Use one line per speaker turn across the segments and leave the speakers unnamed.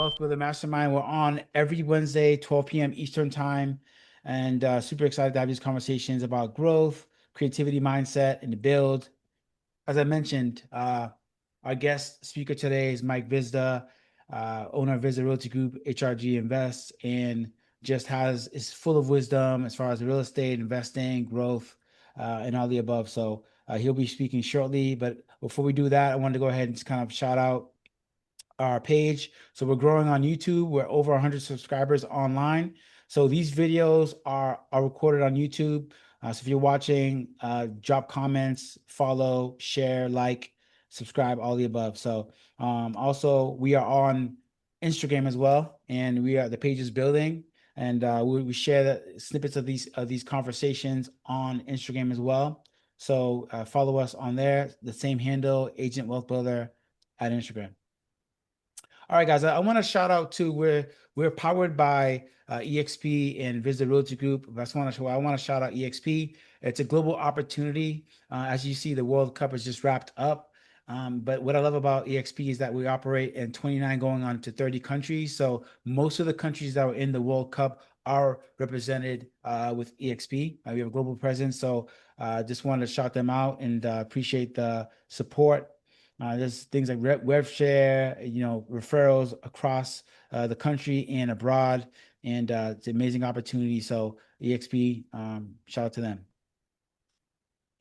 Wealth Builder Mastermind. We're on every Wednesday, 12 p.m. Eastern Time, and super excited to have these conversations about growth, creativity, mindset, and the build. As I mentioned, our guest speaker today is Mike Hvizda, owner of Hvizda Realty Group, HRG Invest, and just is full of wisdom as far as real estate, investing, growth, and all the above. So he'll be speaking shortly. But before we do that, I wanted to go ahead and just kind of shout out our page. So we're growing on YouTube. We're over 100 subscribers online. So these videos are recorded on YouTube. So if you're watching, drop comments, follow, share, like, subscribe, all the above. So also we are on Instagram as well, and the page is building, and we share the snippets of these conversations on Instagram as well. So follow us on there. The same handle, Agent Wealth Builder at Instagram. All right, guys. I want to shout out to we're powered by EXP and Visit Realty Group. I want to shout out EXP. It's a global opportunity. As you see, the World Cup has just wrapped up. But what I love about EXP is that we operate in 29 going on to 30 countries. So most of the countries that were in the World Cup are represented with EXP. We have a global presence. So just wanted to shout them out and appreciate the support. There's things like rev share, referrals across the country and abroad, and it's an amazing opportunity. So EXP, shout out to them.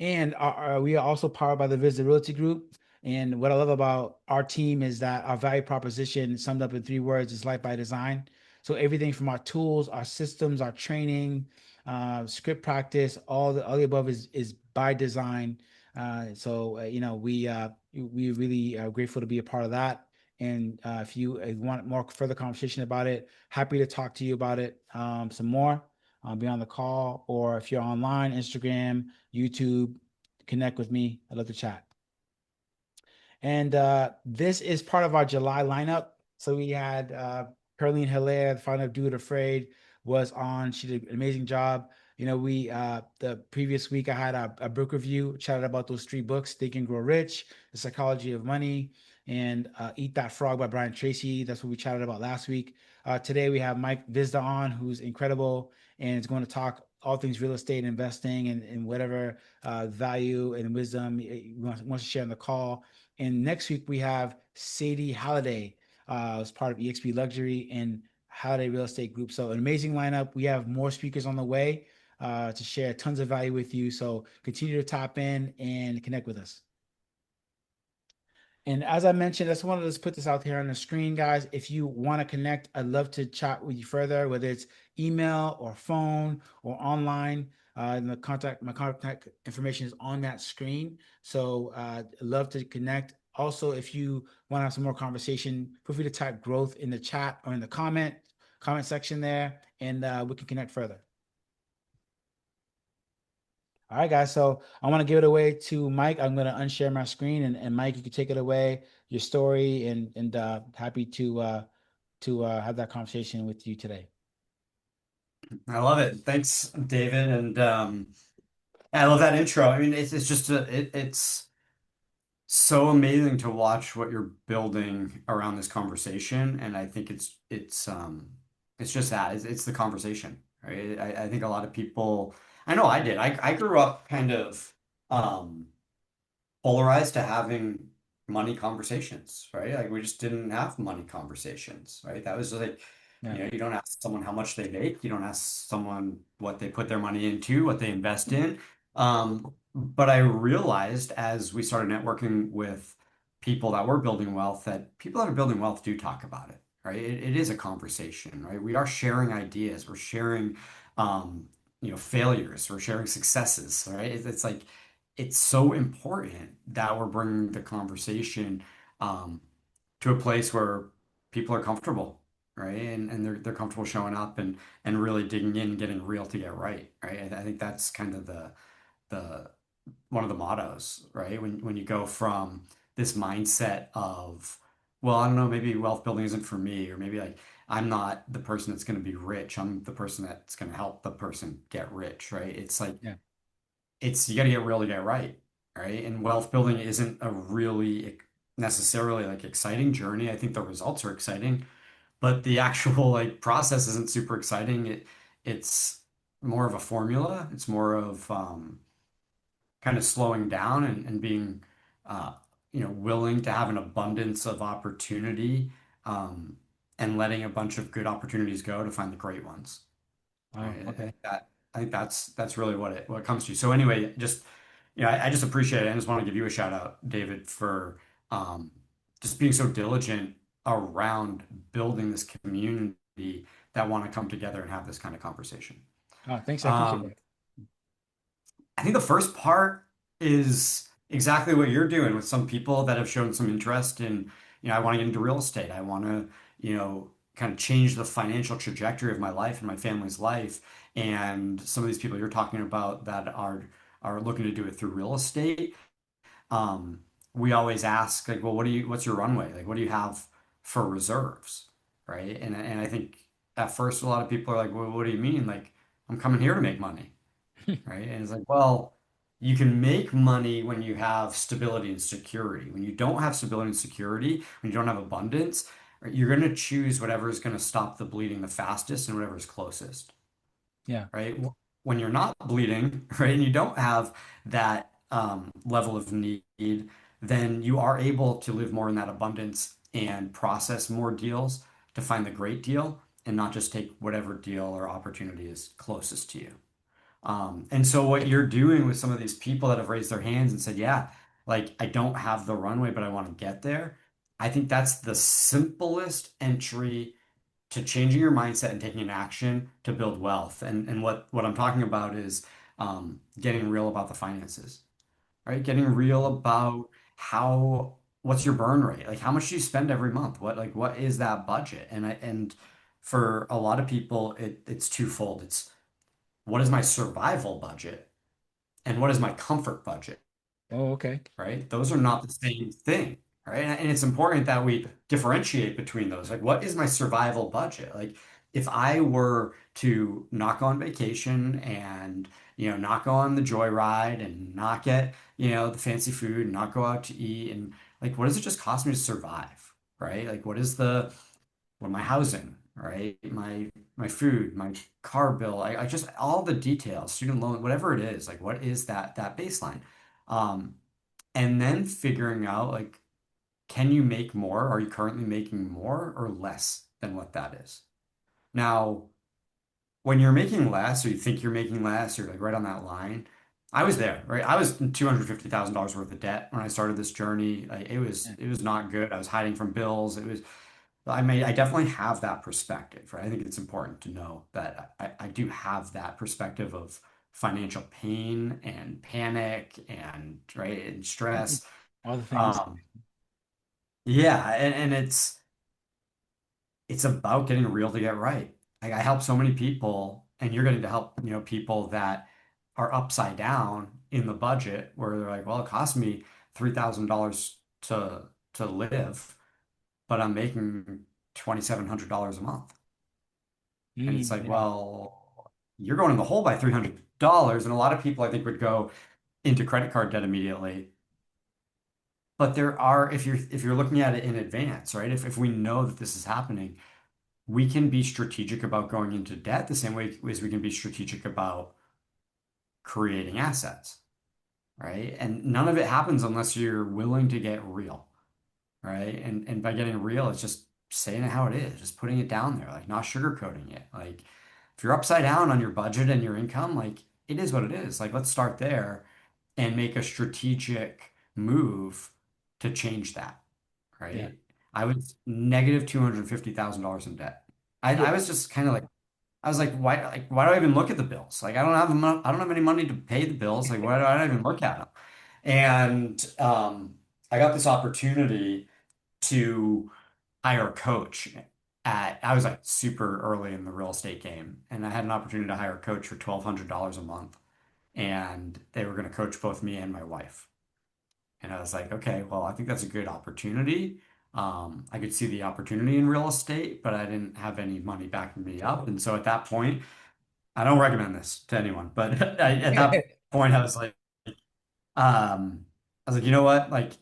And we are also powered by the Visit Realty Group. And what I love about our team is that our value proposition, summed up in 3 words, is life by design. So everything from our tools, our systems, our training, script practice, all the above is by design. We really are grateful to be a part of that. And if you want more further conversation about it, happy to talk to you about it some more. Be on the call, or if you're online, Instagram, YouTube, connect with me. I'd love to chat. And this is part of our July lineup. So we had Perlene Hilaire, the founder of Do It Afraid, was on. She did an amazing job. The previous week I had a book review, chatted about those 3 books: Think and Grow Rich, The Psychology of Money, and Eat That Frog by Brian Tracy. That's what we chatted about last week. Today we have Mike Hvizda on, who's incredible and is going to talk all things real estate investing and whatever value and wisdom he wants to share on the call. And next week we have Sadie Halliday, as part of EXP Luxury and Halliday Real Estate Group. So an amazing lineup. We have more speakers on the way to share tons of value with you. So continue to tap in and connect with us. And as I mentioned, I just wanted to put this out here on the screen, guys. If you want to connect, I'd love to chat with you further, whether it's email or phone or online. And my contact information is on that screen. So I'd love to connect. Also, if you want to have some more conversation, feel free to type growth in the chat or in the comment section there, and we can connect further. All right, guys. So I want to give it away to Mike. I'm going to unshare my screen, and Mike, you can take it away, your story, and happy to have that conversation with you today.
I love it. Thanks, David. And I love that intro. I mean, it's just it's so amazing to watch what you're building around this conversation. And I think it's just that it's the conversation, right? I think a lot of people, I know I did. I grew up kind of um polarized to having money conversations, right? Like we just didn't have money conversations, right? That was like,
Yeah.
you don't ask someone how much they make, you don't ask someone what they put their money into, what they invest in. But I realized as we started networking with people that were building wealth, that people that are building wealth do talk about it, right? It is a conversation, right? We are sharing ideas, we're sharing failures, we're sharing successes, right? It's like it's so important that we're bringing the conversation um, to a place where people are comfortable, right? And they're comfortable showing up and really digging in, getting real to get right, right? I think that's kind of the one of the mottos, right? When you go from this mindset of, well, I don't know, maybe wealth building isn't for me, or maybe like I'm not the person that's going to be rich. I'm the person that's going to help the person get rich, right? It's like
Yeah.
it's you got to get real to get right, right? And wealth building isn't a really necessarily like exciting journey. I think the results are exciting, but the actual like process isn't super exciting. It's more of a formula. It's more of kind of slowing down and being uh, willing to have an abundance of opportunity um, and letting a bunch of good opportunities go to find the great ones.
Oh,
Right?
okay.
I think that's really what it comes to. So anyway, just I just appreciate it. I just want to give you a shout out, David, for um, just being so diligent around building this community that want to come together and have this kind of conversation.
Oh, thanks. I appreciate
Um,
that.
I think the first part is exactly what you're doing with some people that have shown some interest in, I want to get into real estate. I want to, kind of change the financial trajectory of my life and my family's life. And some of these people you're talking about that are looking to do it through real estate. Um, we always ask like, well, what's your runway? Like, what do you have for reserves? Right. And I think at first a lot of people are like, well, what do you mean? Like, I'm coming here to make money, right? And it's like, well, you can make money when you have stability and security. When you don't have stability and security, when you don't have abundance, right, you're going to choose whatever is going to stop the bleeding the fastest and whatever is closest,
Yeah.
right? When you're not bleeding, right, and you don't have that level of need, then you are able to live more in that abundance and process more deals to find the great deal and not just take whatever deal or opportunity is closest to you. And so what you're doing with some of these people that have raised their hands and said, yeah, like I don't have the runway, but I want to get there. I think that's the simplest entry to changing your mindset and taking an action to build wealth. And what I'm talking about is getting real about the finances, right? Getting real about what's your burn rate? Like how much do you spend every month? What is that budget? And for a lot of people, it's twofold. It's what is my survival budget and what is my comfort budget,
Oh, okay.
right? Those are not the same thing, right? And it's important that we differentiate between those. Like, what is my survival budget? Like, if I were to not go on vacation and, not go on the joyride and not get, the fancy food and not go out to eat and like, what does it just cost me to survive, right? Like, my housing, right? My food, my car bill, I just all the details, student loan, whatever it is, like what is that baseline? Um, and then figuring out like, can you make more? Are you currently making more or less than what that is? Now, when you're making less or you think you're making less, you're like right on that line. I was there, right? I was in $250,000 worth of debt when I started this journey. Like, it was
Yeah.
it was not good. I was hiding from bills. I definitely have that perspective, right? I think it's important to know that I do have that perspective of financial pain and panic and right and stress.
All the things.
Um, yeah, and it's about getting real to get right. Like I help so many people, and you're getting to help, people that are upside down in the budget where they're like, well, it cost me $3,000 to live, but I'm making $2,700 a month. And it's like,
Yeah.
well, you're going in the hole by $300. And a lot of people, I think, would go into credit card debt immediately. But there are, if you're looking at it in advance, right? If we know that this is happening, we can be strategic about going into debt the same way as we can be strategic about creating assets, right? And none of it happens unless you're willing to get real, right? And by getting real, it's just saying it how it is, just putting it down there, like not sugarcoating it. Like if you're upside down on your budget and your income, like it is what it is. Like let's start there and make a strategic move to change that,
Yeah.
right? I was negative $250,000 in debt. I
Yeah.
was just kind of like, I was why do I even look at the bills? Like I don't have any money to pay the bills. Like why do I even look at them? And I got this opportunity to hire a coach I was like super early in the real estate game, and I had an opportunity to hire a coach for $1,200 a month, and they were going to coach both me and my wife. And I was like, okay, well, I think that's a good opportunity. I could see the opportunity in real estate, but I didn't have any money backing me up. And so at that point, I don't recommend this to anyone, but at that point, I was like, you know what? Like,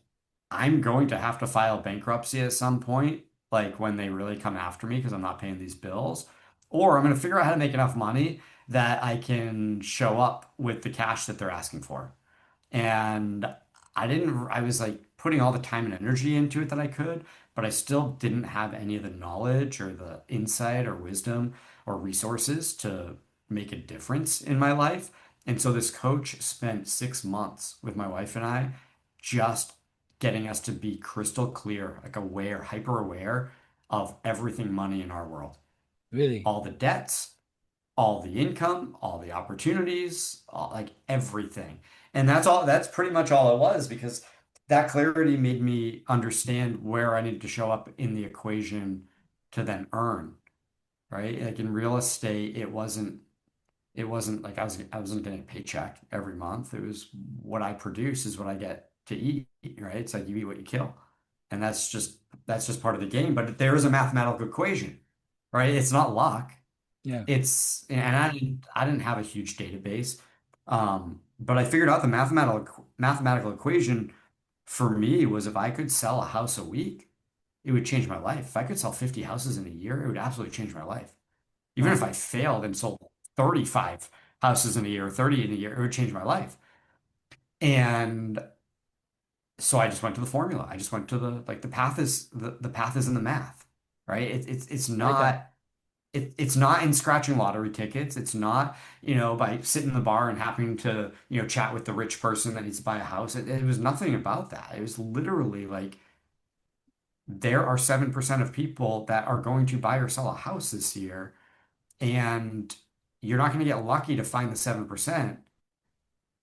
I'm going to have to file bankruptcy at some point, like when they really come after me because I'm not paying these bills, or I'm going to figure out how to make enough money that I can show up with the cash that they're asking for. And I was like putting all the time and energy into it that I could, but I still didn't have any of the knowledge or the insight or wisdom or resources to make a difference in my life. And so this coach spent 6 months with my wife and I just getting us to be crystal clear, like aware, hyper aware of everything money in our world,
Really?
all the debts, all the income, all the opportunities, like everything. And that's all, that's pretty much all it was because that clarity made me understand where I needed to show up in the equation to then earn, right? Like in real estate, it wasn't like I wasn't getting a paycheck every month. It was what I produce is what I get to eat, right? It's like you eat what you kill. And that's just part of the game, but there is a mathematical equation, right? It's not luck.
Yeah.
And I didn't have a huge database, but I figured out the mathematical equation for me was if I could sell a house a week, it would change my life. If I could sell 50 houses in a year, it would absolutely change my life. Even if
Wow.
I failed and sold 35 houses in a year or 30 in a year, it would change my life. And so I just went to the formula. I just went to the path is the path is in the math, right? It's
I like that.
not. It's not in scratching lottery tickets. It's not, by sitting in the bar and having to, chat with the rich person that needs to buy a house. It was nothing about that. It was literally like there are 7% of people that are going to buy or sell a house this year, and you're not going to get lucky to find the 7%.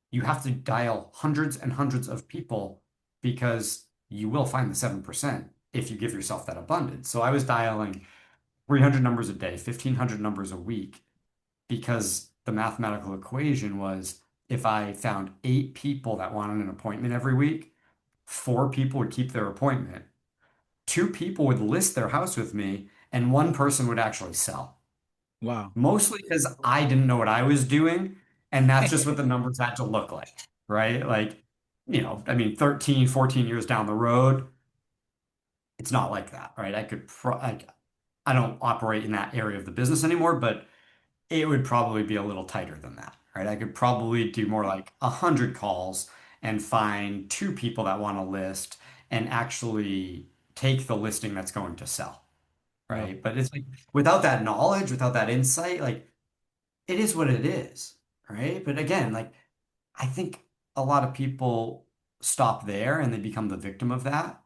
You have to dial hundreds and hundreds of people because you will find the 7% if you give yourself that abundance. So I was dialing 300 numbers a day, 1,500 numbers a week because the mathematical equation was if I found 8 people that wanted an appointment every week, 4 people would keep their appointment, 2 people would list their house with me, and 1 person would actually sell.
Wow.
Mostly because I didn't know what I was doing, and that's just what the numbers had to look like, right? Like, I mean, 13, 14 years down the road, it's not like that, right? I don't operate in that area of the business anymore, but it would probably be a little tighter than that, right? I could probably do more like 100 calls and find 2 people that want to list and actually take the listing that's going to sell,
Wow.
right? But it's like without that knowledge, without that insight, like it is what it is, right? But again, like I think a lot of people stop there and they become the victim of that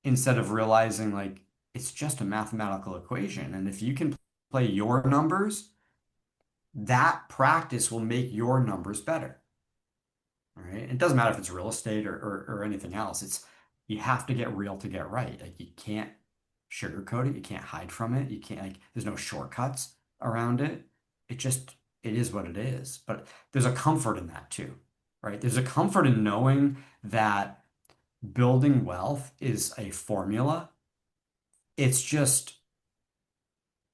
instead of realizing like it's just a mathematical equation. And if you can play your numbers, that practice will make your numbers better. All right. It doesn't matter if it's real estate or anything else. It's you have to get real to get right. Like you can't sugarcoat it. You can't hide from it. You can't like there's no shortcuts around it. It is what it is. But there's a comfort in that too, right? There's a comfort in knowing that building wealth is a formula. It's just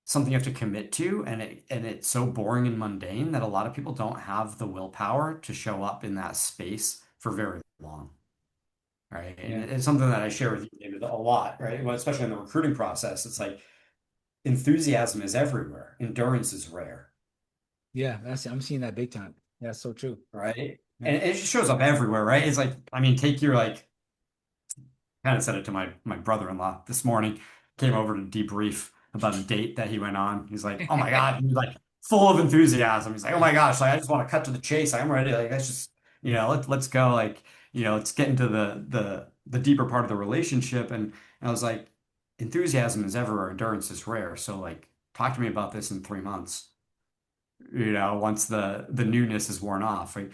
something you have to commit to, and it's so boring and mundane that a lot of people don't have the willpower to show up in that space for very long, right? And
Yeah.
it's something that I share with you, David, a lot, right? Well, especially in the recruiting process, it's like enthusiasm is everywhere, endurance is rare,
Yeah. I'm seeing that big time. That's so true.
right?
Yeah.
And it just shows up everywhere, right? It's like, I mean, take your like kind of said it to my brother-in-law this morning. Came over to debrief about a date that he went on. He's like, "Oh my God," he's like full of enthusiasm. He's like, "Oh my gosh, like I just want to cut to the chase. I'm ready. Like let's just, let's go. Like, let's get into the deeper part of the relationship." And I was like, "Enthusiasm is everywhere. Endurance is rare. So like, talk to me about this in 3 months." Once the newness is worn off. Right?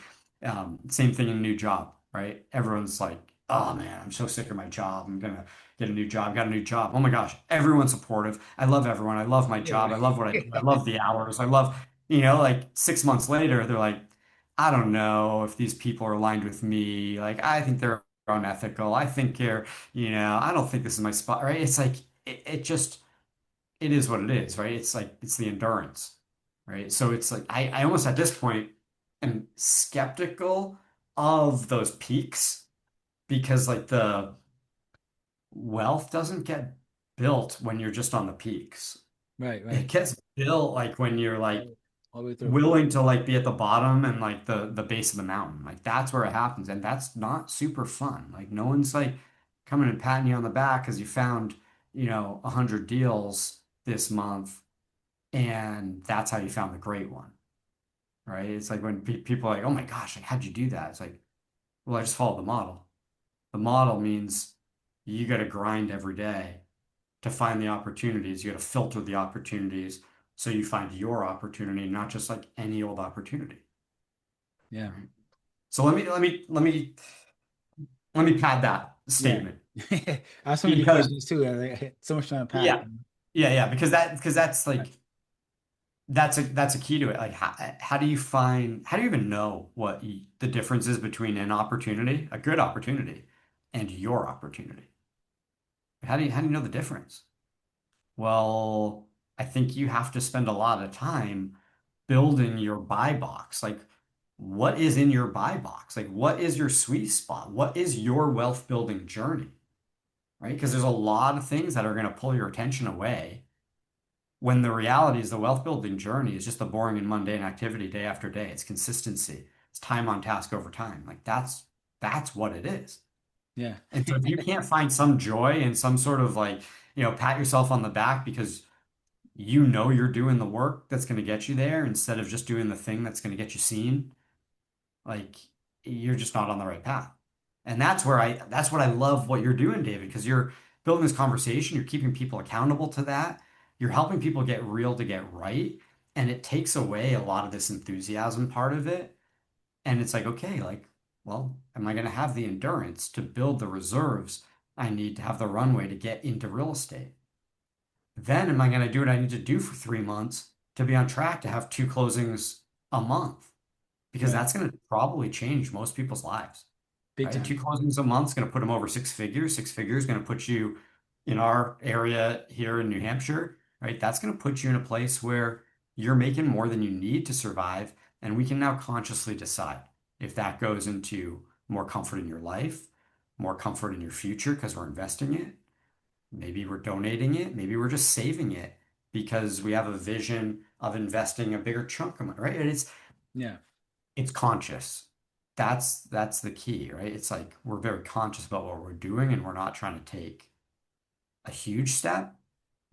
Same thing in a new job, right? Everyone's like, oh man, I'm so sick of my job. I'm gonna get a new job. Got a new job. Oh my gosh, everyone's supportive. I love everyone. I love my job. I love what I do. I love the hours. I love, like 6 months later, they're like, I don't know if these people are aligned with me. Like, I think they're unethical. I think they're, I don't think this is my spot, right? It's like it just it is what it is, right? It's like it's the endurance, right? So it's like I almost at this point am skeptical of those peaks because like the wealth doesn't get built when you're just on the peaks.
Right,
It
right.
gets built like when you're like
All the way through.
willing to like be at the bottom and like the base of the mountain. Like that's where it happens. And that's not super fun. Like no one's like coming and patting you on the back because you found, 100 deals this month and that's how you found the great one. Right? It's like when pe people are like, "Oh my gosh, like how'd you do that?" It's like, "Well, I just followed the model." The model means you got to grind every day to find the opportunities. You got to filter the opportunities so you find your opportunity, not just like any old opportunity.
Yeah.
Right? So let me pad that
Yeah.
statement
I have so many
because
questions too. So much to unpack.
yeah, yeah, because that's
Right.
like that's a key to it. Like how do you even know what the difference is between an opportunity, a good opportunity, and your opportunity? How do you know the difference? Well, I think you have to spend a lot of time building your buy box. Like, what is in your buy box? Like, what is your sweet spot? What is your wealth building journey? Right? Because there's a lot of things that are going to pull your attention away when the reality is the wealth building journey is just the boring and mundane activity day after day. It's consistency. It's time on task over time. Like that's what it is.
Yeah.
And so if you can't find some joy and some sort of like, pat yourself on the back because you know you're doing the work that's going to get you there instead of just doing the thing that's going to get you seen, like you're just not on the right path. And that's what I love what you're doing, David, because you're building this conversation, you're keeping people accountable to that, you're helping people get real to get right, and it takes away a lot of this enthusiasm part of it. And it's like, okay, like, well, am I going to have the endurance to build the reserves I need to have the runway to get into real estate? Then am I going to do what I need to do for 3 months to be on track to have two closings a month? Because
Right.
that's going to probably change most people's lives,
Big
right? Two
time.
closings a month is going to put them over six figures. Six figures is going to put you in our area here in New Hampshire, right? That's going to put you in a place where you're making more than you need to survive. And we can now consciously decide if that goes into more comfort in your life, more comfort in your future because we're investing it. Maybe we're donating it. Maybe we're just saving it because we have a vision of investing a bigger chunk of money, right? And
Yeah.
it's conscious. That's the key, right? It's like we're very conscious about what we're doing and we're not trying to take a huge step.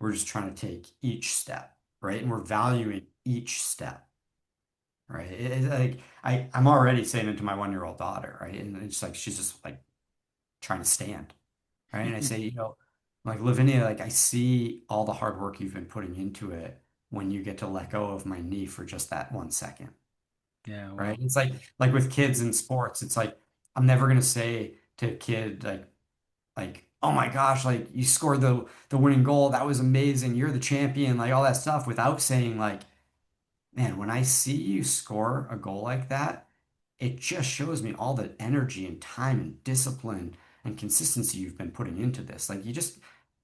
We're just trying to take each step, right? And we're valuing each step, right? Like I'm already saying it to my 1-year-old daughter, right? And it's like she's just like trying to stand, right? And I say, like Lavinia, like I see all the hard work you've been putting into it when you get to let go of my knee for just that 1 second,
Yeah.
right?
Wow.
It's like with kids in sports, it's like I'm never gonna say to a kid like oh my gosh, like you scored the winning goal, that was amazing, you're the champion, like all that stuff, without saying like, man, when I see you score a goal like that, it just shows me all the energy and time and discipline and consistency you've been putting into this. Like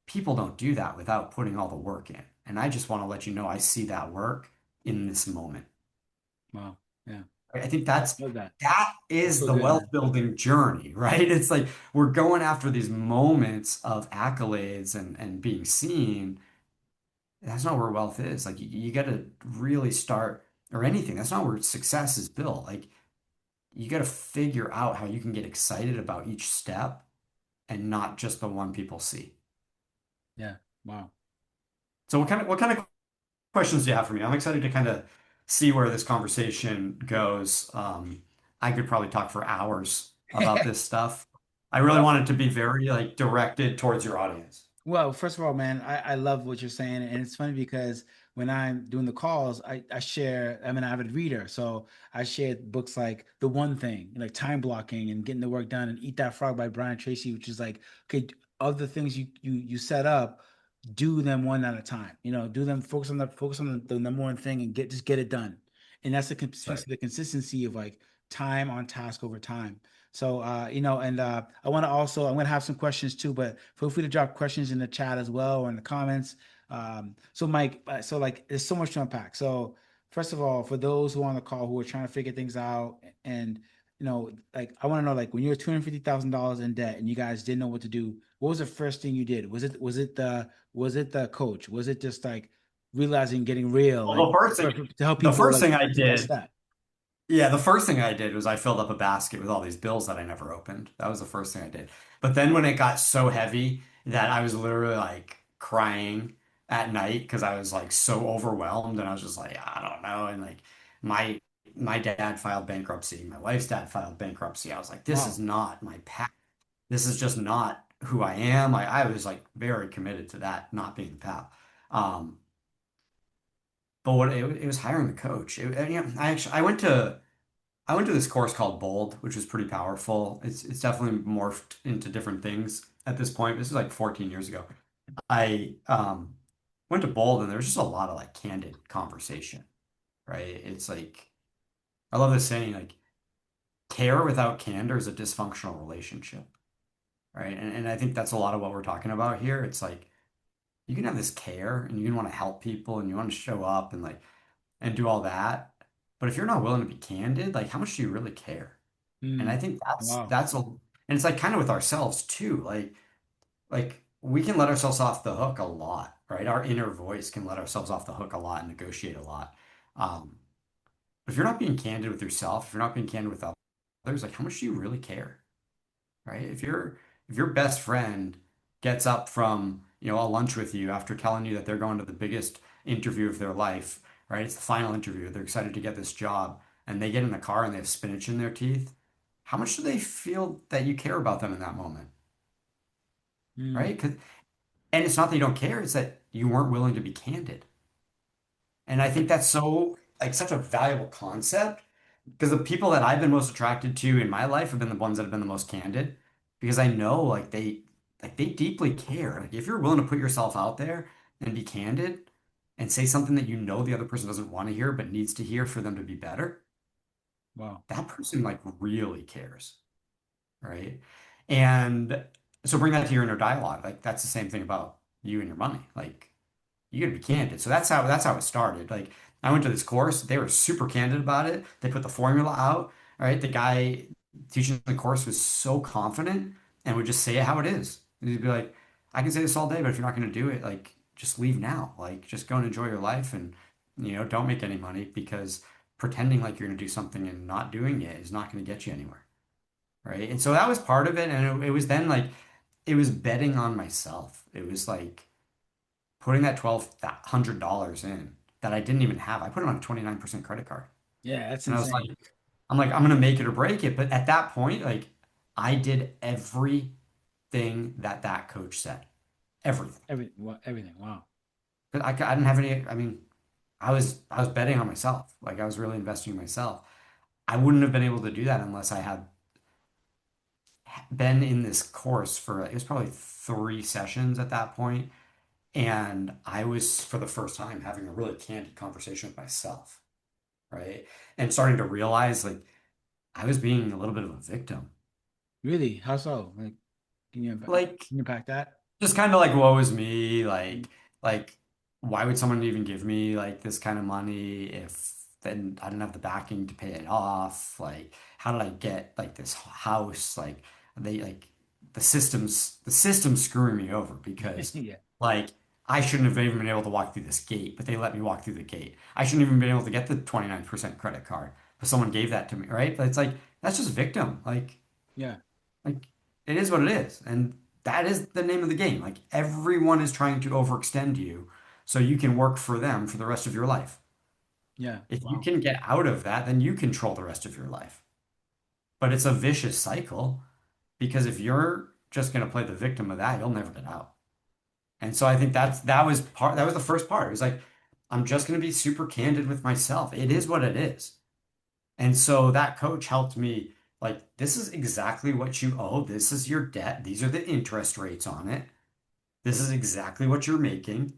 people don't do that without putting all the work in. And I just want to let you know I see that work in this moment.
Wow. Yeah.
I think that's
Love that.
that
That's
is
so
the
good,
wealth
man.
building journey, right? It's like we're going after these moments of accolades and being seen. That's not where wealth is. Like you got to really start, or anything. That's not where success is built. Like you got to figure out how you can get excited about each step and not just the one people see.
Yeah. Wow.
So what kind of questions do you have for me? I'm excited to kind of see where this conversation goes. I could probably talk for hours about this stuff. I really
Well,
want it to be very like directed towards your audience.
well, first of all, man, I love what you're saying. And it's funny because when I'm doing the calls, I share, I'm an avid reader. So I share books like The One Thing, like time blocking and getting the work done, and Eat That Frog by Brian Tracy, which is like, okay, of the things you set up, do them one at a time. Do them, focus on the number one thing and just get it done. And that's speaks
Right.
to the consistency of like time on task over time. So, and I'm gonna have some questions too, but feel free to drop questions in the chat as well or in the comments. So Mike, so like there's so much to unpack. So first of all, for those who are on the call who are trying to figure things out and like I want to know, like when you were $250,000 in debt and you guys didn't know what to do, what was the first thing you did? Was it the coach? Was it just like realizing getting real,
Well,
like to help
the
people
first
like
thing I
take that
did,
step?
yeah, the first thing I did was I filled up a basket with all these bills that I never opened. That was the first thing I did. But then when it got so heavy that I was literally like crying at night because I was like so overwhelmed and I was just like, I don't know. And like my my dad filed bankruptcy, my wife's dad filed bankruptcy. I was like, this is
Wow.
not my path. This is just not who I am. I was like very committed to that not being the path. Um, but it was hiring the coach. I went to this course called Bold, which was pretty powerful. It's definitely morphed into different things at this point. This is like 14 years ago. I went to Bold and there was just a lot of like candid conversation, right? It's like I love this saying like care without candor is a dysfunctional relationship, right? And I think that's a lot of what we're talking about here. It's like you can have this care and you can want to help people and you want to show up and like and do all that. But if you're not willing to be candid, like how much do you really care? And I
Mm.
think
Wow.
that's and it's like kind of with ourselves too. Like we can let ourselves off the hook a lot, right? Our inner voice can let ourselves off the hook a lot and negotiate a lot. Um, but if you're not being candid with yourself, if you're not being candid with others, like how much do you really care? Right? If your best friend gets up from, a lunch with you after telling you that they're going to the biggest interview of their life, right? It's the final interview. They're excited to get this job and they get in the car and they have spinach in their teeth. How much do they feel that you care about them in that moment,
Mm.
right? And it's not that you don't care, it's that you weren't willing to be candid. And I think that's so like such a valuable concept because the people that I've been most attracted to in my life have been the ones that have been the most candid because I know like they deeply care. Like if you're willing to put yourself out there and be candid and say something that you know the other person doesn't want to hear but needs to hear for them to be better,
Wow.
that person like really cares, right? And so bring that to your inner dialogue. Like that's the same thing about you and your money. Like you gotta be candid. So that's how it started. Like I went to this course, they were super candid about it. They put the formula out, right? The guy teaching the course was so confident and would just say it how it is. And he'd be like, I can say this all day, but if you're not gonna do it, like just leave now. Like just go and enjoy your life and don't make any money because pretending like you're gonna do something and not doing it is not gonna get you anywhere. Right. And so that was part of it. And it was then like it was betting on myself. It was like putting that $1,200 in that I didn't even have. I put it on a 29% credit card.
Yeah, that's
And I was like,
insane.
I'm gonna make it or break it. But at that point, like I did everything that coach said. Everything.
Everything. Wow.
But I didn't have any, I mean, I was betting on myself. Like I was really investing in myself. I wouldn't have been able to do that unless I had been in this course for it was probably 3 sessions at that point. And I was for the first time having a really candid conversation with myself, right? And starting to realize like I was being a little bit of a victim.
Really? How so? Like, can
Like
you unpack that?
just kind of like woe is me,
Mm.
like why would someone even give me like this kind of money if then I didn't have the backing to pay it off? Like how did I get like this house? Like they like the system's screwing me over because
Yeah.
like I shouldn't have even been able to walk through this gate, but they let me walk through the gate. I shouldn't even been able to get the 29% credit card, but someone gave that to me, right? But it's like that's just victim.
Yeah.
Like it is what it is. And that is the name of the game. Like everyone is trying to overextend you so you can work for them for the rest of your life.
Yeah.
If you
Wow.
can get out of that, then you control the rest of your life. But it's a vicious cycle because if you're just going to play the victim of that, you'll never get out. And so I think that was the first part. It was like, I'm just going to be super candid with myself. It is what it is. And so that coach helped me like, this is exactly what you owe. This is your debt. These are the interest rates on it. This is exactly what you're making.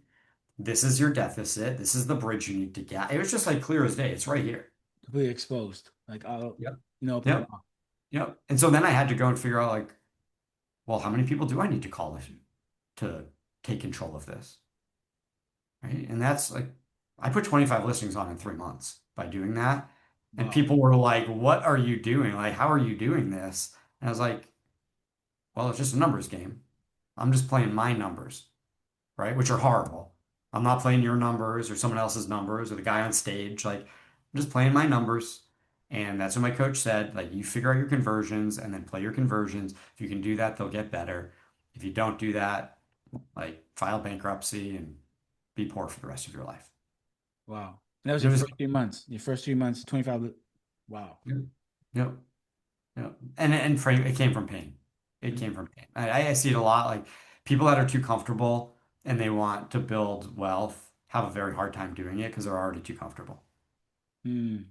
This is your deficit. This is the bridge you need to get. It was just like clear as day. It's right here.
Completely exposed. Like,
Yep.
open.
Yep.
Wow.
Yep. And so then I had to go and figure out like, well, how many people do I need to call to take control of this? Right. And that's like, I put 25 listings on in 3 months by doing that. And
Wow.
people were like, "What are you doing? Like, how are you doing this?" And I was like, "Well, it's just a numbers game. I'm just playing my numbers, right? Which are horrible. I'm not playing your numbers or someone else's numbers or the guy on stage. Like, I'm just playing my numbers." And that's what my coach said. Like, you figure out your conversions and then play your conversions. If you can do that, they'll get better. If you don't do that, like, file bankruptcy and be poor for the rest of your life.
Wow. And that was
And it
your
was,
first 3 months. Your first 3 months, 25. Wow.
yep, yep. And frame, it came from pain. It
Mm.
came from pain. I see it a lot. Like people that are too comfortable and they want to build wealth have a very hard time doing it because they're already too comfortable,
Mm.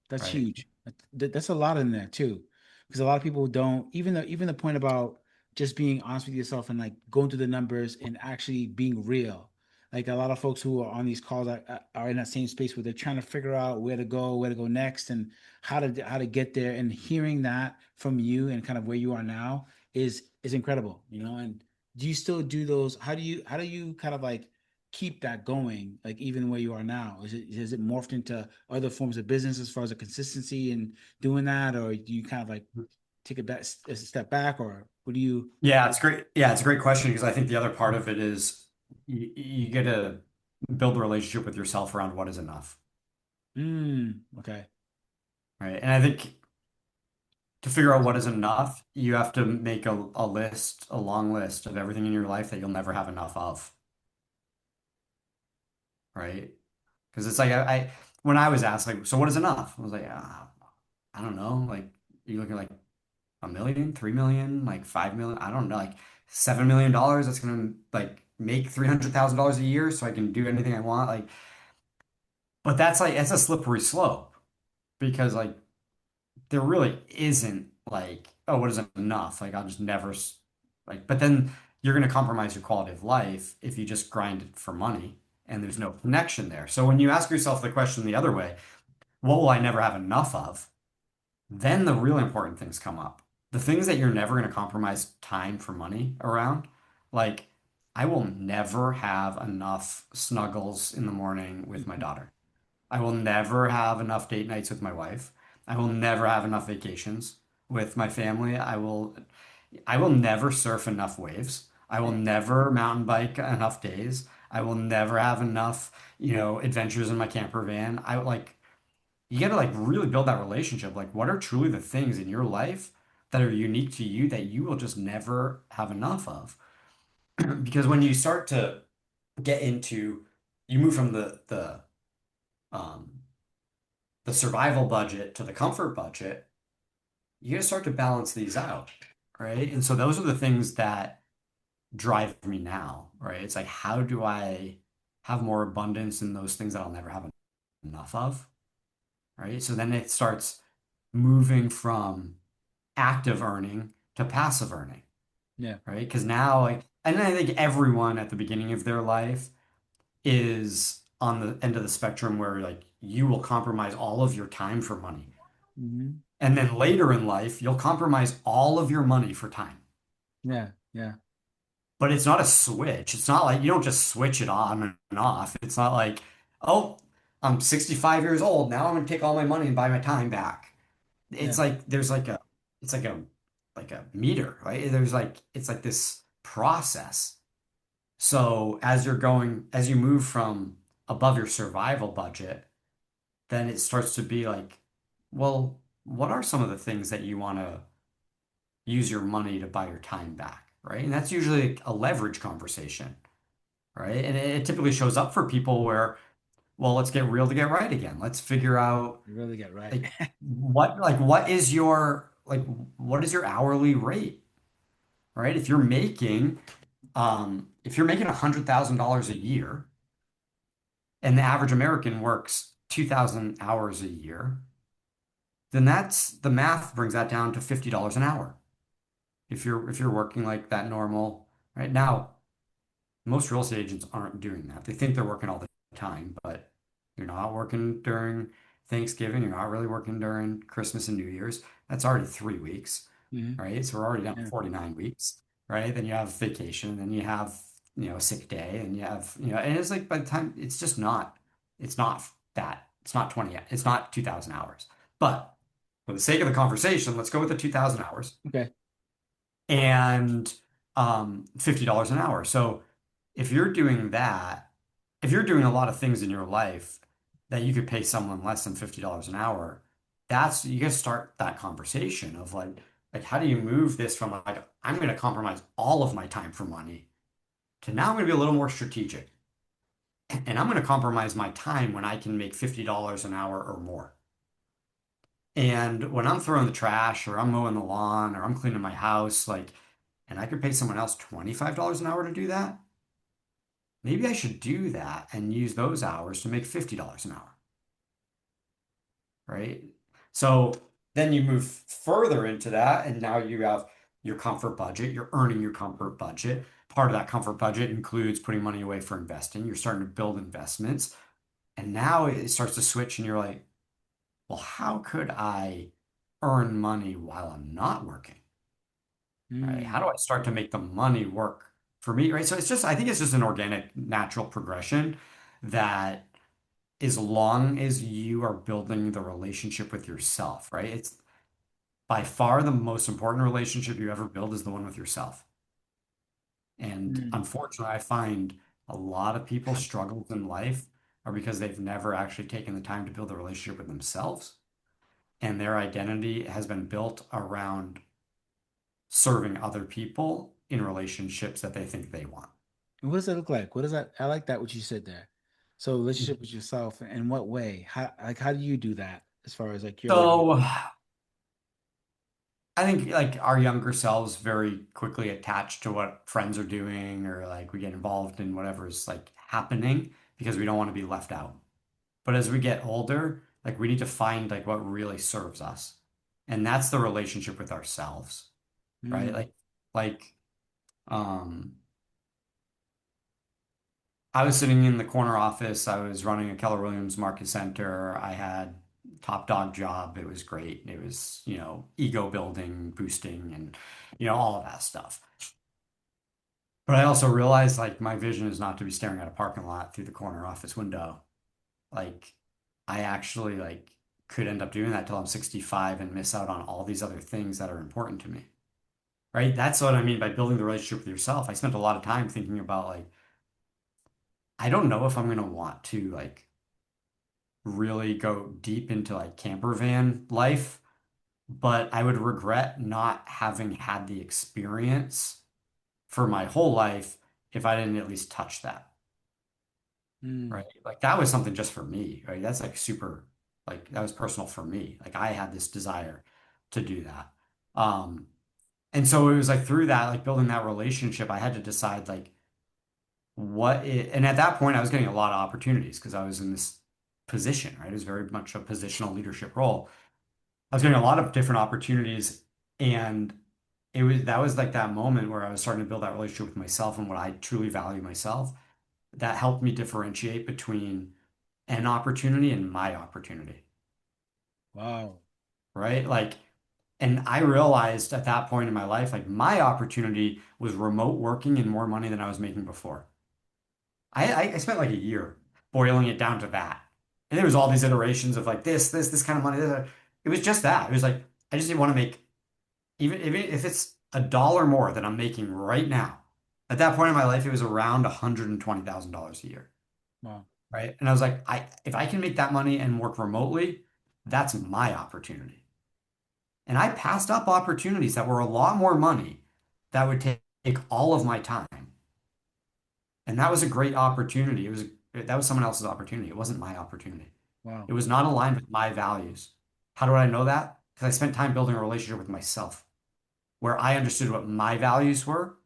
That's
right?
huge. That's a lot in there too, because a lot of people don't even the point about just being honest with yourself and like going through the numbers and actually being real. Like a lot of folks who are on these calls are in that same space where they're trying to figure out where to go next, and how to get there. And hearing that from you and kind of where you are now is incredible, you know. And do you still do those? How do you kind of like keep that going, like even where you are now? Is it morphed into other forms of business as far as the consistency and doing that, or do you kind of like take a step back, or what do you?
Yeah, it's great. Yeah, it's a great question because I think the other part of it is you get to build a relationship with yourself around what is enough,
Okay.
right? And I think to figure out what is enough, you have to make a list, a long list of everything in your life that you'll never have enough of, right? Because it's like when I was asked like, so what is enough? I was like, I don't know. Like you looking like 1 million, 3 million, like 5 million? I don't know, like $7 million. That's gonna like make $300,000 a year, so I can do anything I want. Like, but that's like it's a slippery slope because like there really isn't like, oh, what is enough? Like I'll just never like, but then you're gonna compromise your quality of life if you just grind it for money and there's no connection there. So when you ask yourself the question the other way, what will I never have enough of? Then the really important things come up. The things that you're never going to compromise time for money around, like I will never have enough snuggles in the morning with my daughter. I will never have enough date nights with my wife. I will never have enough vacations with my family. I will never surf enough waves. I will never mountain bike enough days. I will never have enough, adventures in my camper van. I like you got to like really build that relationship. Like, what are truly the things in your life that are unique to you that you will just never have enough of? Because when you start to get into, you move from um the survival budget to the comfort budget, you got to start to balance these out, right? And so those are the things that drive me now, right? It's like, how do I have more abundance in those things that I'll never have enough of, right? So then it starts moving from active earning to passive earning,
Yeah.
right? Because now, like, and I think everyone at the beginning of their life is on the end of the spectrum where like you will compromise all of your time for money.
Hmm.
And then later in life, you'll compromise all of your money for time.
Yeah. Yeah.
But it's not a switch. It's not like you don't just switch it on and off. It's not like, oh, I'm 65 years old. Now I'm going to take all my money and buy my time back. It's
Yeah.
like there's like a it's like a meter, right? There's like it's like this process. So as you move from above your survival budget, then it starts to be like, well, what are some of the things that you want to use your money to buy your time back, right? And that's usually a leverage conversation, right? And it typically shows up for people where, well, let's get real to get right again. Let's figure out
You really get right.
like what is your hourly rate, right? If you're making $100,000 a year and the average American works 2,000 hours a year, then that's the math brings that down to $50 an hour. If you're working like that normal, right? Now, most real estate agents aren't doing that. They think they're working all the time, but you're not working during Thanksgiving. You're not really working during Christmas and New Year's. That's already 3 weeks,
Hmm.
right? So we're already down to
Yeah.
49 weeks, right? Then you have vacation, then you have, a sick day, and you have, and it's like by the time it's not 20, it's not 2,000 hours. But for the sake of the conversation, let's go with the 2,000 hours
Okay.
and $50 an hour. So if you're doing that, if you're doing a lot of things in your life that you could pay someone less than $50 an hour, that's you got to start that conversation of like how do you move this from like I'm going to compromise all of my time for money to now I'm going to be a little more strategic and I'm going to compromise my time when I can make $50 an hour or more. And when I'm throwing the trash or I'm mowing the lawn or I'm cleaning my house, like, and I could pay someone else $25 an hour to do that, maybe I should do that and use those hours to make $50 an hour, right? So then you move further into that, and now you have your comfort budget. You're earning your comfort budget. Part of that comfort budget includes putting money away for investing. You're starting to build investments. And now it starts to switch, and you're like, well, how could I earn money while I'm not working? Right? How do
Mm,
I start to make the money work for me? Right. So it's just, I think it's just an organic, natural progression that as long as you are building the relationship with yourself, right? It's by far the most important relationship you ever build is the one with yourself. And
mm,
unfortunately, I find a lot of people's struggles in life are because they've never actually taken the time to build a relationship with themselves. And their identity has been built around serving other people in relationships that they think they want.
and what does that look like? What does that? I like that what you said there. So relationship with yourself, in what way? How do you do that as far as like your way?
So I think like our younger selves very quickly attach to what friends are doing or like we get involved in whatever's like happening because we don't want to be left out. But as we get older, like we need to find like what really serves us. And that's the relationship with ourselves, right?
Mm,
Like um I was sitting in the corner office. I was running a Keller Williams Market Center. I had top dog job. It was great. It was, ego building, boosting, and, all of that stuff. But I also realized like my vision is not to be staring at a parking lot through the corner office window. Like I actually like could end up doing that till I'm 65 and miss out on all these other things that are important to me. Right? That's what I mean by building the relationship with yourself. I spent a lot of time thinking about like, I don't know if I'm gonna want to like really go deep into like camper van life, but I would regret not having had the experience for my whole life if I didn't at least touch that,
mm,
right? Like that was something just for me, right? That's like super, like that was personal for me. Like I had this desire to do that. Um, and so it was like through that, like building that relationship, I had to decide like and at that point I was getting a lot of opportunities because I was in this position, right? It was very much a positional leadership role. I was getting a lot of different opportunities, and that was like that moment where I was starting to build that relationship with myself and what I truly value myself. That helped me differentiate between an opportunity and my opportunity,
wow.
right? And I realized at that point in my life, like my opportunity was remote working and more money than I was making before. I spent like a year boiling it down to that. And there was all these iterations of like this kind of money. It was just that. It was like, I just didn't want to make even if it's a dollar more than I'm making right now, at that point in my life, it was around $120,000 a year,
Wow.
right? And I was like, if I can make that money and work remotely, that's my opportunity. And I passed up opportunities that were a lot more money that would take all of my time. And that was a great opportunity. That was someone else's opportunity. It wasn't my opportunity.
Wow.
It was not aligned with my values. How do I know that? Because I spent time building a relationship with myself where I understood what my values were.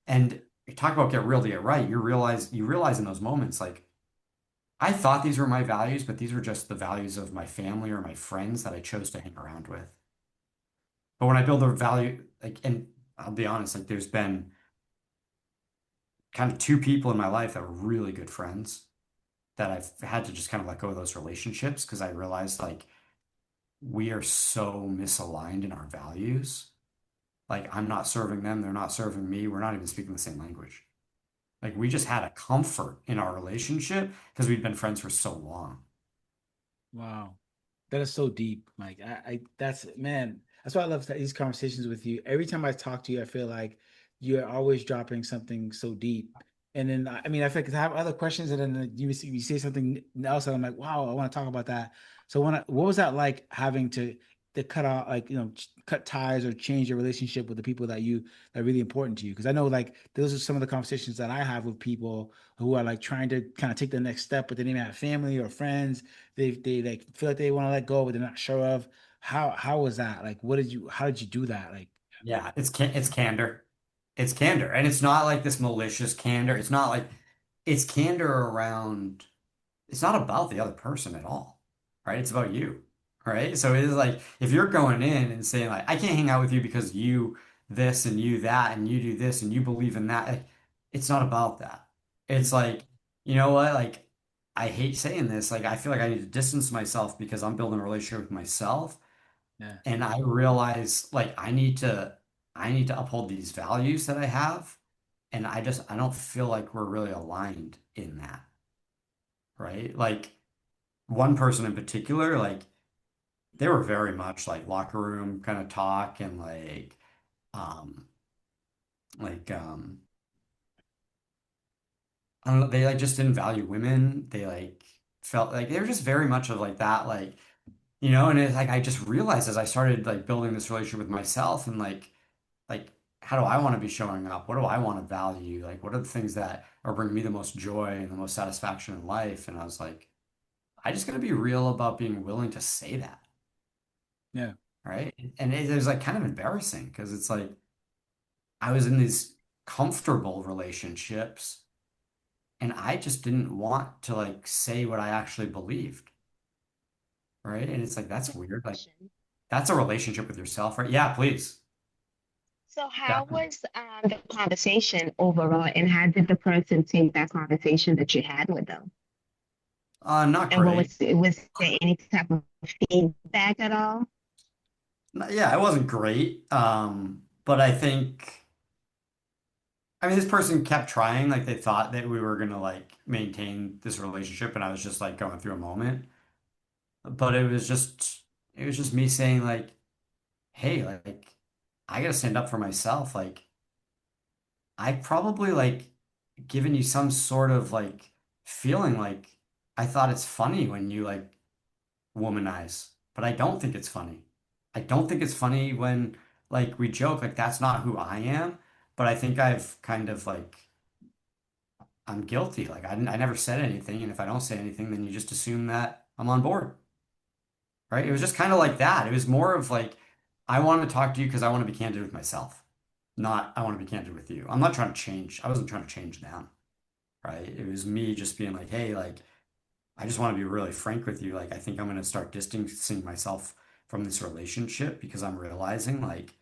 And you talk about get real to get right. You realize in those moments, like I thought these were my values, but these were just the values of my family or my friends that I chose to hang around with. But when I build a value, like, and I'll be honest, like there's been kind of two people in my life that were really good friends that I've had to just kind of let go of those relationships because I realized like we are so misaligned in our values. Like I'm not serving them, they're not serving me, we're not even speaking the same language. Like we just had a comfort in our relationship because we'd been friends for so long.
Wow. That is so deep, Mike. That's man. That's why I love these conversations with you. Every time I talk to you, I feel like you're always dropping something so deep. And then, I mean, I feel like I have other questions, and then you say something else, and I'm like, wow, I want to talk about that. So, what was that like having to cut out, like, cut ties or change your relationship with the people that are really important to you? Because I know, like, those are some of the conversations that I have with people who are like trying to kind of take the next step, but they may have family or friends they like feel like they want to let go, but they're not sure of. How was that? Like, how did you do that? Like,
Yeah, it's candor. It's candor. And it's not like this malicious candor. It's not like it's candor around it's not about the other person at all, right? It's about you, right? So it is like if you're going in and saying like, I can't hang out with you because you this and you that and you do this and you believe in that. Like, it's not about that. It's like, you know what? Like, I hate saying this. Like, I feel like I need to distance myself because I'm building a relationship with myself,
yeah,
and I realize like I need to uphold these values that I have, and I don't feel like we're really aligned in that, right? Like one person in particular, like they were very much like locker room kind of talk and um like I don't know, they like just didn't value women. They like felt like they were just very much of like that, like, and it's like I just realized as I started like building this relationship with myself and like how do I want to be showing up? What do I want to value? Like what are the things that are bringing me the most joy and the most satisfaction in life? And I was like, I just gotta be real about being willing to say that.
yeah.
Right? And it was like kind of embarrassing because it's like I was in these comfortable relationships and I just didn't want to like say what I actually believed. Right? And it's like that's weird. Like
Question.
that's a relationship with yourself, right? Yeah, please.
So, how
Definitely.
was the conversation overall, and how did the person take that conversation that you had with them?
Not
And what
great.
was there any type of feedback at all?
Yeah, it wasn't great. But I mean, this person kept trying, like they thought that we were gonna like maintain this relationship, and I was just like going through a moment. But it was just me saying like, hey, like I gotta stand up for myself. Like I probably like given you some sort of like feeling like I thought it's funny when you like womanize, but I don't think it's funny. I don't think it's funny when like we joke, like that's not who I am, but I think I've kind of like I'm guilty. Like I never said anything, and if I don't say anything, then you just assume that I'm on board, right? It was just kind of like that. It was more of like I want to talk to you because I want to be candid with myself, not I want to be candid with you. I'm not trying to change. I wasn't trying to change them, right? It was me just being like, hey, like I just want to be really frank with you. Like, I think I'm going to start distancing myself from this relationship because I'm realizing like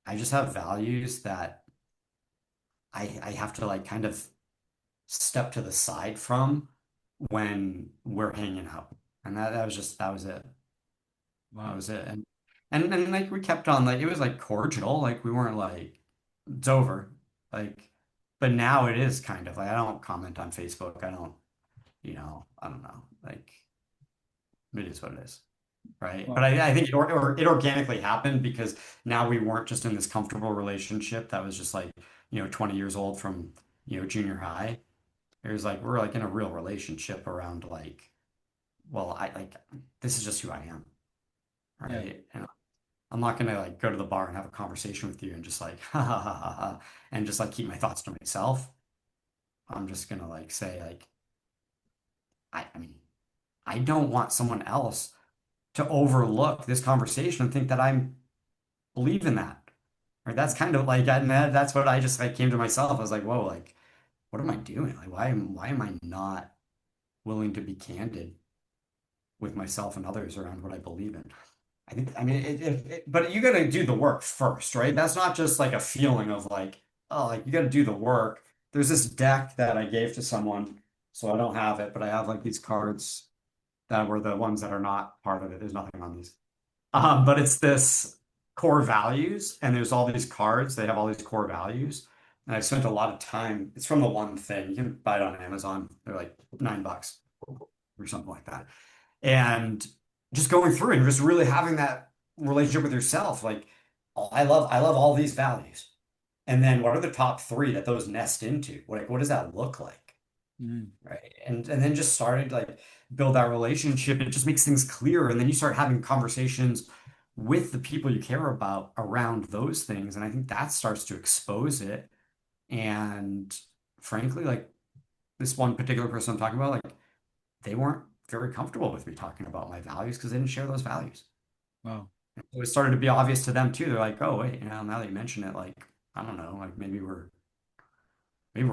I just have values that I have to like kind of step to the side from when we're hanging out. And that was it. That
Wow.
was it. And like we kept on like it was like cordial. Like we weren't like it's over. Like but now it is kind of like I don't comment on Facebook. I don't, I don't know. Like it is what it is. Right. But
Wow.
I think it organically happened because now we weren't just in this comfortable relationship that was just like, 20 years old from, junior high. It was like we're like in a real relationship around like, well, I like this is just who I am.
Yeah.
Right. And I'm not gonna like go to the bar and have a conversation with you and just like ha ha ha ha ha and just like keep my thoughts to myself. I'm just gonna like say like I mean, I don't want someone else to overlook this conversation and think that I'm believe in that. Right? That's kind of like, and that's what I just like came to myself. I was like, whoa, like, what am I doing? Like, why am I not willing to be candid with myself and others around what I believe in? I mean, but you got to do the work first, right? That's not just like a feeling of like, oh, like you got to do the work. There's this deck that I gave to someone, so I don't have it, but I have like these cards that were the ones that are not part of it. There's nothing on these. But it's this core values, and there's all these cards. They have all these core values. And I've spent a lot of time. It's from the one thing. You can buy it on Amazon. They're like $9 or something like that. And just going through and just really having that relationship with yourself. Like, oh, I love all these values. And then what are the top three that those nest into? Like, what does that look like?
Mm.
Right. And then just started like build that relationship. It just makes things clearer. And then you start having conversations with the people you care about around those things. And I think that starts to expose it. And frankly, like this one particular person I'm talking about, like they weren't very comfortable with me talking about my values because they didn't share those values.
Wow.
It started to be obvious to them too. They're like, oh wait, now that you mention it, like, I don't know, like maybe we're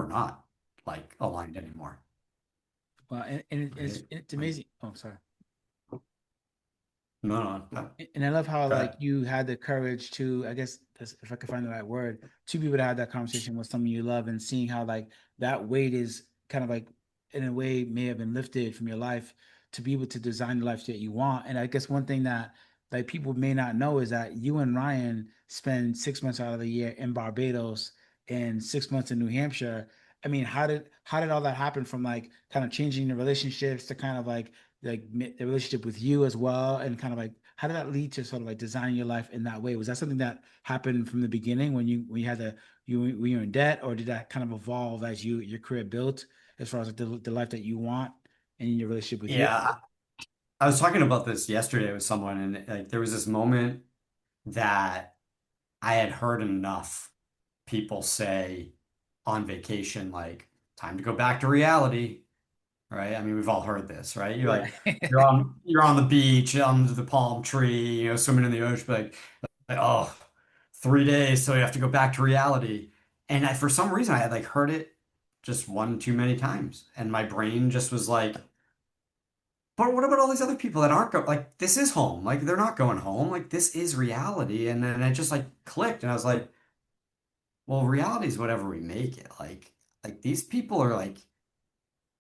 not like aligned anymore.
Wow. And
Right?
it's
Like,
amazing. Oh, sorry.
no.
And I love how
Go
like
ahead.
you had the courage to, I guess if I could find the right word, to be able to have that conversation with someone you love and seeing how like that weight is kind of like in a way may have been lifted from your life to be able to design the life that you want. And I guess one thing that like people may not know is that you and Ryan spend 6 months out of the year in Barbados and 6 months in New Hampshire. I mean, how did all that happen from like kind of changing the relationships to kind of like the relationship with you as well and kind of like how did that lead to sort of like designing your life in that way? Was that something that happened from the beginning when you had when you were in debt, or did that kind of evolve as your career built as far as like the life that you want and in your relationship with you?
Yeah, I was talking about this yesterday with someone, and like there was this moment that I had heard enough people say on vacation, like, time to go back to reality, right? I mean, we've all heard this, right? You're
Yeah.
like, you're on the beach, under the palm tree, swimming in the ocean, like, oh, 3 days, so you have to go back to reality. And for some reason, I had like heard it just one too many times, and my brain just was like, but what about all these other people that aren't like, this is home. Like, they're not going home. Like, this is reality. And then it just like clicked. And I was like, well, reality is whatever we make it. Like these people are like,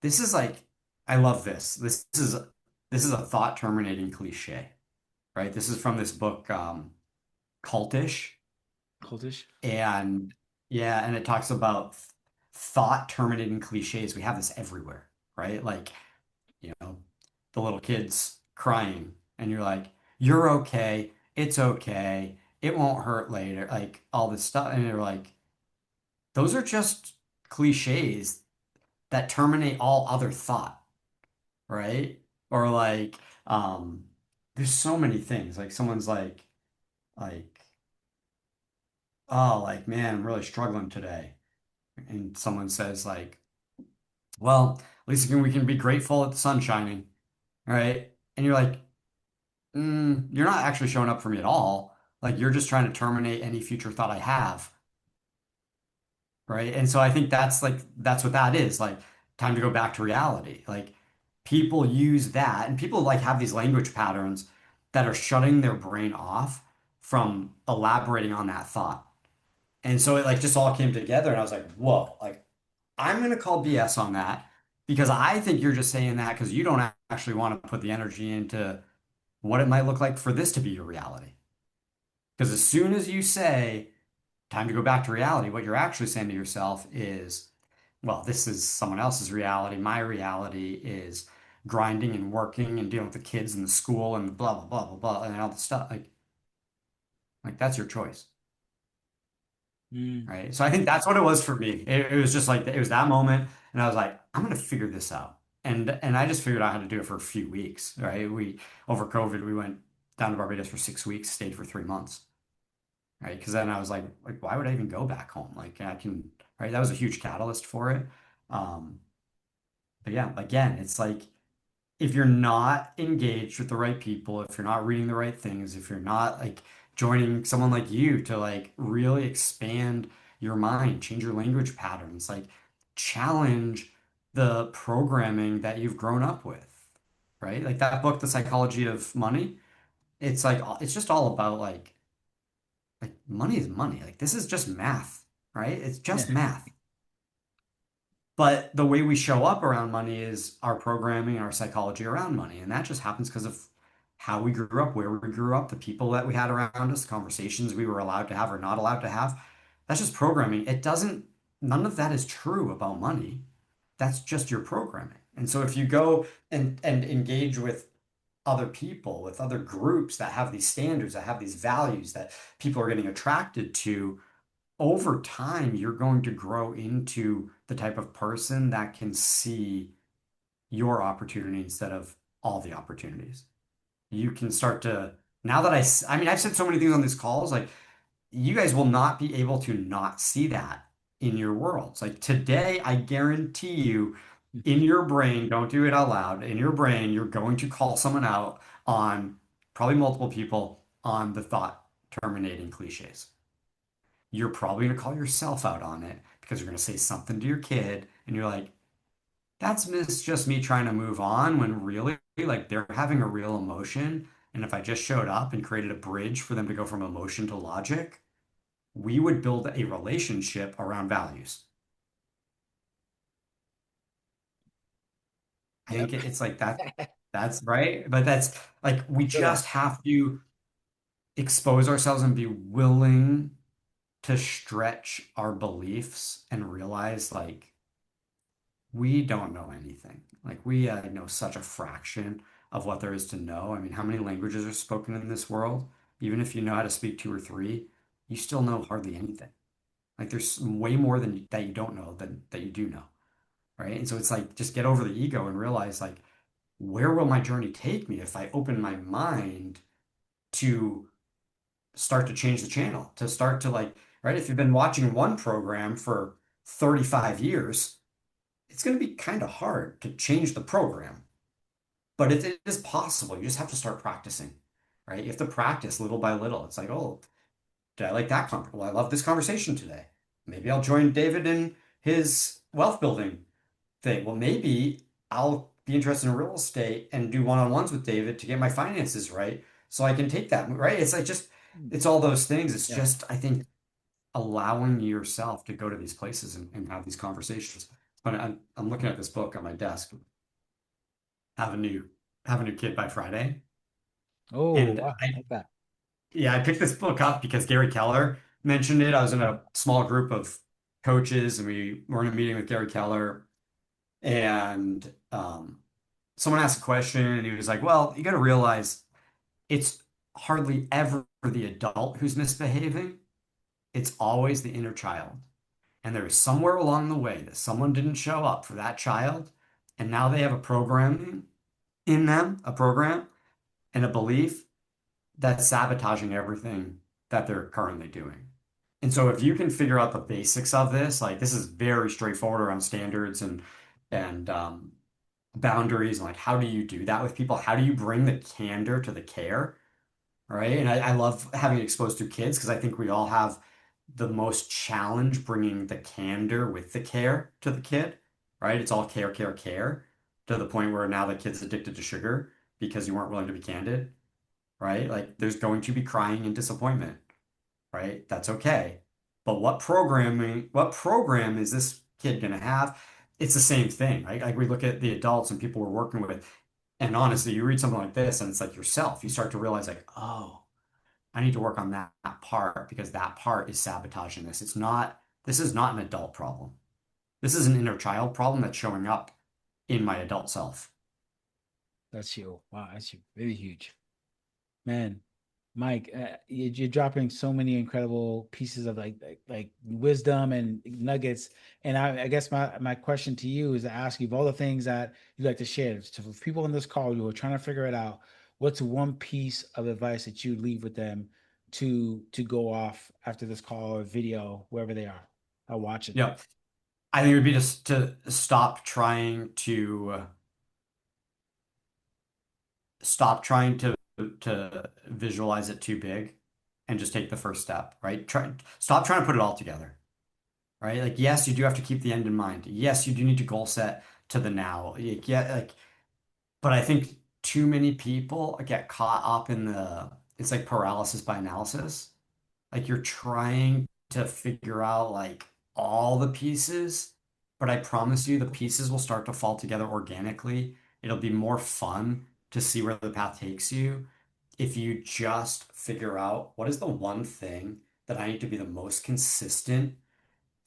this is like, I love this. This is a thought terminating cliche, right? This is from this book, Cultish.
Cultish.
And yeah, and it talks about thought terminating cliches. We have this everywhere, right? Like, you know, the little kids crying, and you're like, you're okay, it's okay, it won't hurt later, like all this stuff. And you're like, those are just cliches that terminate all other thought, right? Or like, um, there's so many things. Like someone's like, oh, like, man, I'm really struggling today. And someone says, like, well, at least we can be grateful that the sun's shining, right? And you're like, you're not actually showing up for me at all. Like you're just trying to terminate any future thought I have, right? And so I think that's what that is. Like time to go back to reality. Like people use that and people like have these language patterns that are shutting their brain off from elaborating on that thought. And so it like just all came together and I was like, whoa, like I'm gonna call BS on that because I think you're just saying that because you don't actually want to put the energy into what it might look like for this to be your reality. Because as soon as you say, time to go back to reality, what you're actually saying to yourself is, well, this is someone else's reality. My reality is grinding and working and dealing with the kids and the school and blah, blah, blah, blah, blah, and all the stuff. Like that's your choice,
Mm.
right? So I think that's what it was for me. It was just like, it was that moment. And I was like, I'm going to figure this out. And I just figured out how to do it for a few weeks, right? Over COVID, we went down to Barbados for 6 weeks, stayed for 3 months. Right? Because then I was like, why would I even go back home? Like I can, right? That was a huge catalyst for it. Um, but yeah, again, it's like if you're not engaged with the right people, if you're not reading the right things, if you're not like joining someone like you to like really expand your mind, change your language patterns, like challenge the programming that you've grown up with, right? Like that book, The Psychology of Money, it's like it's just all about like money is money. Like this is just math, right? It's
Yeah.
just math. But the way we show up around money is our programming and our psychology around money. And that just happens because of how we grew up, where we grew up, the people that we had around us, conversations we were allowed to have or not allowed to have. That's just programming. None of that is true about money. That's just your programming. And so if you go and engage with other people, with other groups that have these standards, that have these values that people are getting attracted to, over time, you're going to grow into the type of person that can see your opportunity instead of all the opportunities. You can start to, now that I mean, I've said so many things on these calls, like you guys will not be able to not see that in your worlds. Like today, I guarantee you, in your brain, don't do it out loud, in your brain, you're going to call someone out on probably multiple people on the thought terminating cliches. You're probably going to call yourself out on it because you're going to say something to your kid and you're like, just me trying to move on when really like they're having a real emotion. And if I just showed up and created a bridge for them to go from emotion to logic, we would build a relationship around values. I
Yep.
think it's like that. That's right. But that's like we
Good one.
just have to expose ourselves and be willing to stretch our beliefs and realize like we don't know anything. Like we know such a fraction of what there is to know. I mean, how many languages are spoken in this world? Even if you know how to speak two or three, you still know hardly anything. Like there's way more than that you don't know than that you do know, right? And so it's like just get over the ego and realize like where will my journey take me if I open my mind to start to change the channel, to start to like, right? If you've been watching one program for 35 years, it's going to be kind of hard to change the program, but it is possible. You just have to start practicing, right? You have to practice little by little. It's like, oh, did I like that Well, I love this conversation today. Maybe I'll join David in his wealth building thing. Well, maybe I'll be interested in real estate and do one-on-ones with David to get my finances right so I can take that, right? It's like just, it's all those things. It's
Yeah.
just, I think, allowing yourself to go to these places and have these conversations. But I'm looking at this book on my desk, have a new have a new kid by Friday.
Oh,
And
wow. I like that.
I picked this book up because Gary Keller mentioned it. I was in a small group of coaches and we were in a meeting with Gary Keller and someone asked a question and he was like, well, you got to realize it's hardly ever the adult who's misbehaving. It's always the inner child. And there is somewhere along the way that someone didn't show up for that child. And now they have a programming in them, a program and a belief that's sabotaging everything that they're currently doing. And so if you can figure out the basics of this, like this is very straightforward around standards and boundaries and like how do you do that with people? How do you bring the candor to the care? Right. And I love having it exposed to kids because I think we all have the most challenge bringing the candor with the care to the kid. Right. It's all care, care, care to the point where now the kid's addicted to sugar because you weren't willing to be candid. Right. Like there's going to be crying and disappointment. Right. That's okay. But what program is this kid going to have? It's the same thing. Right. Like we look at the adults and people we're working with. And honestly, you read something like this and it's like yourself, you start to realize like, oh, I need to work on that part because that part is sabotaging this. This is not an adult problem. This is an inner child problem that's showing up in my adult self.
That's you. Wow, that's you. Really huge. Man, Mike, you're dropping so many incredible pieces of like wisdom and nuggets. And I guess my question to you is to ask you of all the things that you like to share. So for people on this call who are trying to figure it out, what's one piece of advice that you leave with them to go off after this call or video, wherever they are watching?
Yeah. I think it would be just to stop trying to visualize it too big and just take the first step, right? Stop trying to put it all together, right? Like, yes, you do have to keep the end in mind. Yes, you do need to goal set to the now. Yeah, like, but I think too many people get caught up in it's like paralysis by analysis. Like you're trying to figure out like all the pieces, but I promise you the pieces will start to fall together organically. It'll be more fun to see where the path takes you if you just figure out what is the one thing that I need to be the most consistent,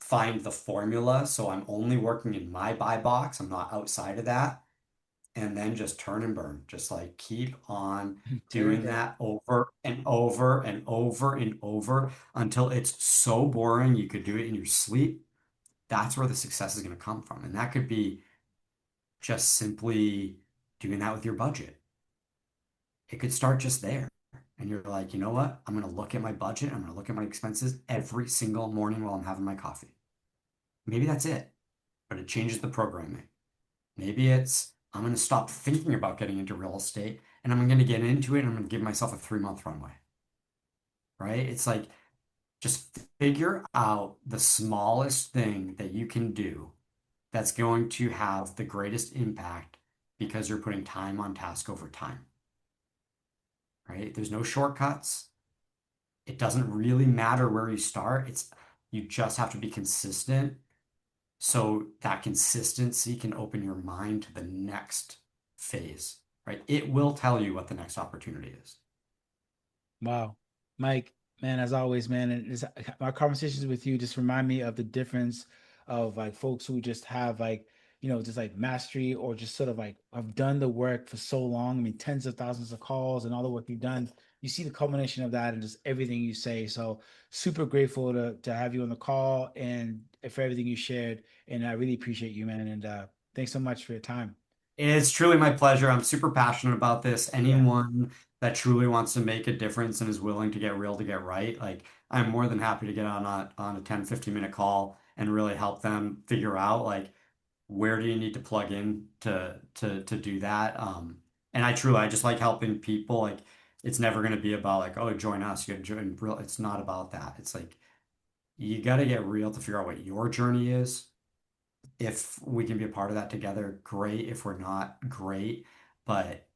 find the formula so I'm only working in my buy box, I'm not outside of that, and then just turn and burn. Just like keep on
Tearing
doing
down.
that over and over and over and over until it's so boring you could do it in your sleep. That's where the success is going to come from. And that could be just simply doing that with your budget. It could start just there. And you're like, you know what? I'm going to look at my budget. I'm going to look at my expenses every single morning while I'm having my coffee. Maybe that's it, but it changes the programming. Maybe it's, I'm going to stop thinking about getting into real estate and I'm going to get into it and I'm going to give myself a 3 month runway, right? It's like, just figure out the smallest thing that you can do that's going to have the greatest impact because you're putting time on task over time, right? There's no shortcuts. It doesn't really matter where you start. You just have to be consistent so that consistency can open your mind to the next phase, right? It will tell you what the next opportunity is.
Wow. Mike, man, as always, man, and my conversations with you just remind me of the difference of like folks who just have like, just like mastery or just sort of like have done the work for so long. I mean, tens of thousands of calls and all the work you've done. You see the culmination of that and just everything you say. So super grateful to have you on the call and for everything you shared. And I really appreciate you, man. And thanks so much for your time.
It's truly my pleasure. I'm super passionate about this.
Yeah,
Anyone that truly wants to make a difference and is willing to get real to get right, like I'm more than happy to get on a 10, 15-minute call and really help them figure out like where do you need to plug in to do that. And I just like helping people. Like it's never going to be about like, oh, join us. You got to join real. It's not about that. It's like you got to get real to figure out what your journey is. If we can be a part of that together, great. If we're not, great. But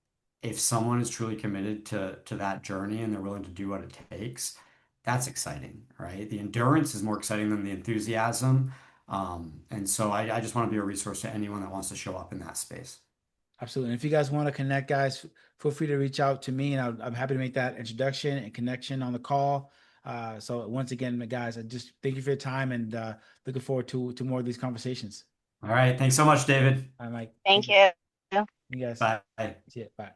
if someone is truly committed to that journey and they're willing to do what it takes, that's exciting, right? The endurance is more exciting than the enthusiasm. And so I just want to be a resource to anyone that wants to show up in that space.
absolutely. And if you guys want to connect, guys, feel free to reach out to me, and I'm happy to make that introduction and connection on the call. So once again, guys, I just thank you for your time and looking forward to more of these conversations.
All right. Thanks so much, David.
I'm like, thank
Thank
you.
you.
You guys.
Bye.
See it. Bye.